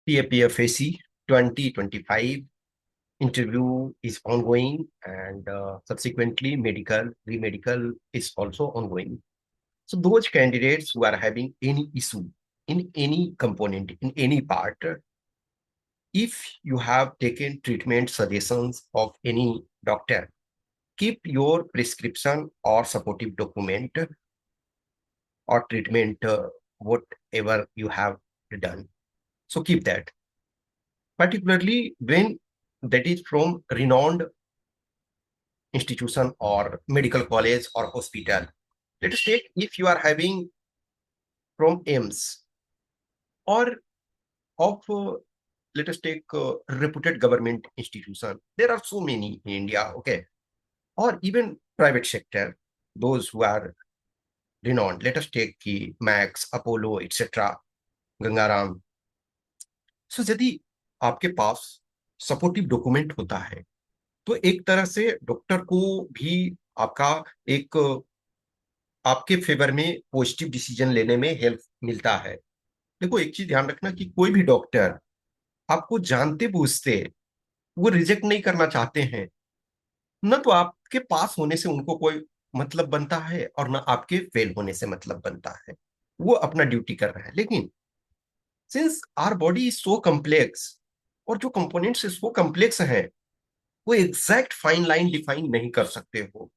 PAPFAC 2025 interview is ongoing, and subsequently medical remedical is also ongoing. So those candidates who are having any issue in any component, in any part, if you have taken treatment suggestions of any doctor, keep your prescription or supportive document or treatment, whatever you have done. So keep that, particularly when that is from renowned institution or medical college or hospital. Let us take, if you are having from AIMS or of, let us take reputed government institution. There are so many in India, okay, or even private sector, those who are renowned. Let us take की Max, Apollo, etc., Gangaram. सो यदि आपके पास supportive document होता है तो एक तरह से doctor को भी आपका एक आपके फेवर में पॉजिटिव डिसीजन लेने में हेल्प मिलता है. देखो, एक चीज ध्यान रखना कि कोई भी डॉक्टर आपको जानते बूझते वो रिजेक्ट नहीं करना चाहते हैं. न तो आपके पास होने से उनको कोई मतलब बनता है और ना आपके फेल होने से मतलब बनता है. वो अपना ड्यूटी कर रहे हैं. लेकिन since our body is so complex और जो कंपोनेंट्स सो कम्प्लेक्स हैं, वो एग्जैक्ट फाइन लाइन डिफाइन नहीं कर सकते हो.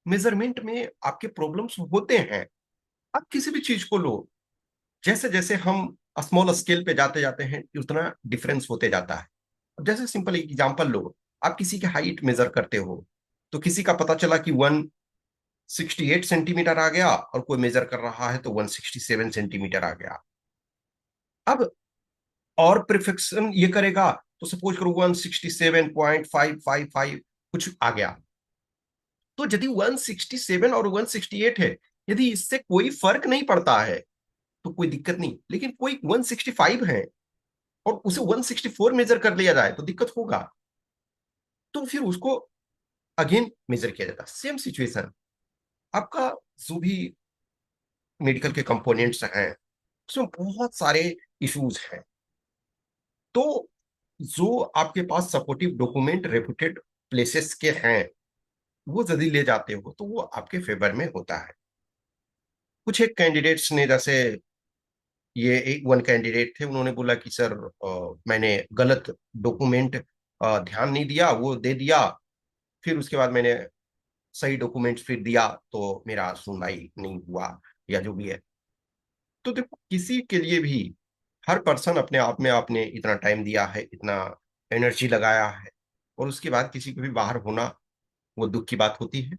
मेजरमेंट में आपके प्रॉब्लम्स होते हैं. आप किसी भी चीज को लो, जैसे जैसे हम स्मॉल स्केल पे जाते जाते हैं उतना डिफरेंस होते जाता है. अब जैसे सिंपल एग्जांपल लो, आप किसी की हाइट मेजर करते हो तो किसी का पता चला कि 168 सेंटीमीटर आ गया और कोई मेजर कर रहा है तो 167 सेंटीमीटर आ गया. अब और परफेक्शन ये करेगा तो सपोज करो 167.555 कुछ आ गया. तो यदि 167 और 168 है, यदि इससे कोई फर्क नहीं पड़ता है तो कोई दिक्कत नहीं. लेकिन कोई 165 है और उसे 164 मेजर कर लिया जाए तो दिक्कत होगा. तो फिर उसको अगेन मेजर किया जाता है. सेम सिचुएशन, आपका जो भी मेडिकल के कंपोनेंट्स हैं उसमें बहुत सारे इश्यूज हैं. तो जो आपके पास सपोर्टिव डॉक्यूमेंट रेपुटेड प्लेसेस के हैं वो यदि ले जाते हो तो वो आपके फेवर में होता है. कुछ एक कैंडिडेट्स ने, जैसे ये एक वन कैंडिडेट थे, उन्होंने बोला कि सर मैंने गलत डॉक्यूमेंट ध्यान नहीं दिया, वो दे दिया, फिर उसके बाद मैंने सही डॉक्यूमेंट फिर दिया तो मेरा सुनवाई नहीं हुआ या जो भी है. तो देखो, किसी के लिए भी हर पर्सन अपने आप में आपने इतना टाइम दिया है, इतना एनर्जी लगाया है, और उसके बाद किसी को भी बाहर होना वो दुख की बात होती है.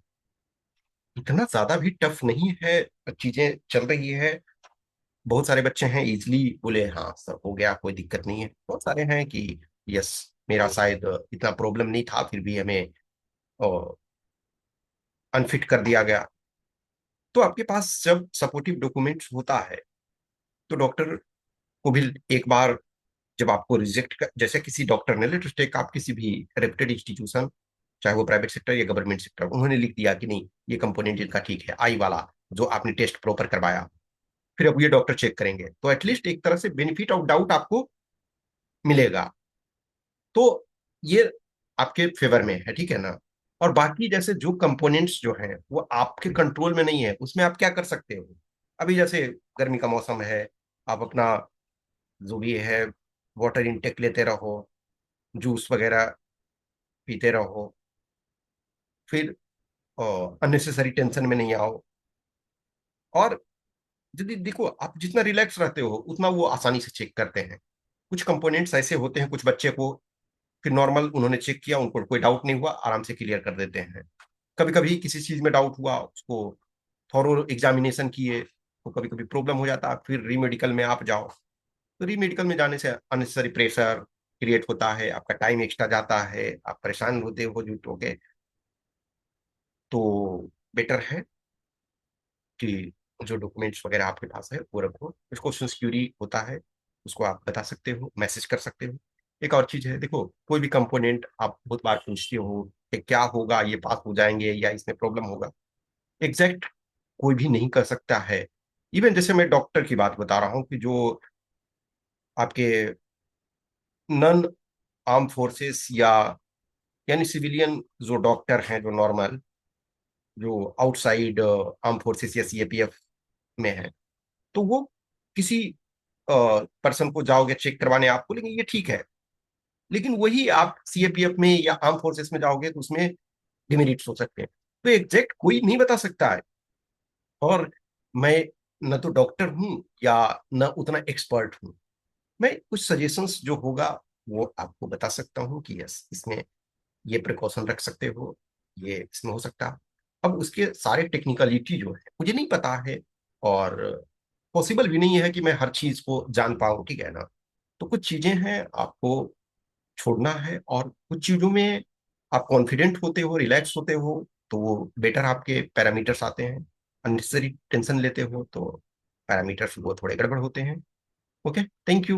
इतना ज्यादा भी टफ नहीं है, चीजें चल रही है. बहुत सारे बच्चे हैं इजिली बोले हाँ सर हो गया, कोई दिक्कत नहीं है. बहुत सारे हैं कि यस, मेरा शायद इतना प्रॉब्लम नहीं था फिर भी हमें अनफिट कर दिया गया. तो आपके पास जब सपोर्टिव डॉक्यूमेंट्स होता है तो डॉक्टर को भी एक बार जब आपको रिजेक्ट कर, जैसे किसी डॉक्टर ने, लेट अस टेक, आप किसी भी रेप्यूटेड इंस्टीट्यूशन, चाहे वो प्राइवेट सेक्टर या गवर्नमेंट सेक्टर, उन्होंने लिख दिया कि नहीं ये कंपोनेंट इनका ठीक है, आई वाला जो आपने टेस्ट प्रॉपर करवाया, फिर अब ये डॉक्टर चेक करेंगे तो एटलीस्ट एक तरह से बेनिफिट ऑफ डाउट आपको मिलेगा. तो ये आपके फेवर में है, ठीक है ना. और बाकी जैसे जो कंपोनेंट्स जो हैं वो आपके कंट्रोल में नहीं है, उसमें आप क्या कर सकते हो. अभी जैसे गर्मी का मौसम है, आप अपना जो भी है वाटर इनटेक लेते रहो, जूस वगैरह पीते रहो, फिर अननेसेसरी टेंशन में नहीं आओ. और यदि देखो, आप जितना रिलैक्स रहते हो उतना वो आसानी से चेक करते हैं. कुछ कंपोनेंट्स ऐसे होते हैं, कुछ बच्चे को फिर नॉर्मल उन्होंने चेक किया, उनको कोई डाउट नहीं हुआ, आराम से क्लियर कर देते हैं. कभी कभी किसी चीज में डाउट हुआ, उसको थॉरो एग्जामिनेशन किए तो कभी कभी प्रॉब्लम हो जाता, फिर रीमेडिकल में आप जाओ. तो रीमेडिकल में जाने से अननेसेसरी प्रेशर क्रिएट होता है, आपका टाइम एक्स्ट्रा जाता है, आप परेशान होते हो झूठ होके. तो बेटर है कि जो डॉक्यूमेंट्स वगैरह आपके पास है वो रखो. कुछ क्वेश्चन क्यूरी होता है उसको आप बता सकते हो, मैसेज कर सकते हो. एक और चीज है, देखो कोई भी कंपोनेंट आप बहुत बार पूछते हो कि क्या होगा, ये पास हो जाएंगे या इसमें प्रॉब्लम होगा, एग्जैक्ट कोई भी नहीं कर सकता है. इवन जैसे मैं डॉक्टर की बात बता रहा हूँ कि जो आपके नॉन आर्म फोर्सेस या यानी सिविलियन जो डॉक्टर हैं, जो नॉर्मल, जो आउटसाइड आर्म फोर्सेस या सीएपीएफ में है, तो वो किसी पर्सन को जाओगे चेक करवाने, आप बोलेंगे ये ठीक है। लेकिन वही आप सीएपीएफ में या आर्म फोर्सेस में जाओगे तो उसमें डिमेरिट्स हो सकते हैं। तो एग्जैक्ट कोई नहीं बता सकता है। और मैं न तो डॉक्टर हूं या न उतना एक्सपर्ट हूं। मैं कुछ सजेशंस जो होगा वो आपको बता सकता हूँ कि यस, इसमें ये प्रिकॉशन रख सकते हो, ये इसमें हो सकता है। अब उसके सारे टेक्निकलिटी जो है मुझे नहीं पता है, और पॉसिबल भी नहीं है कि मैं हर चीज को जान पाऊँ, ठीक है ना। तो कुछ चीजें हैं आपको छोड़ना है, और कुछ चीजों में आप कॉन्फिडेंट होते हो, रिलैक्स होते हो, तो वो बेटर आपके पैरामीटर्स आते हैं। अननेसेसरी टेंशन लेते हो तो पैरामीटर्स वो थोड़े गड़बड़ होते हैं। Okay, thank you.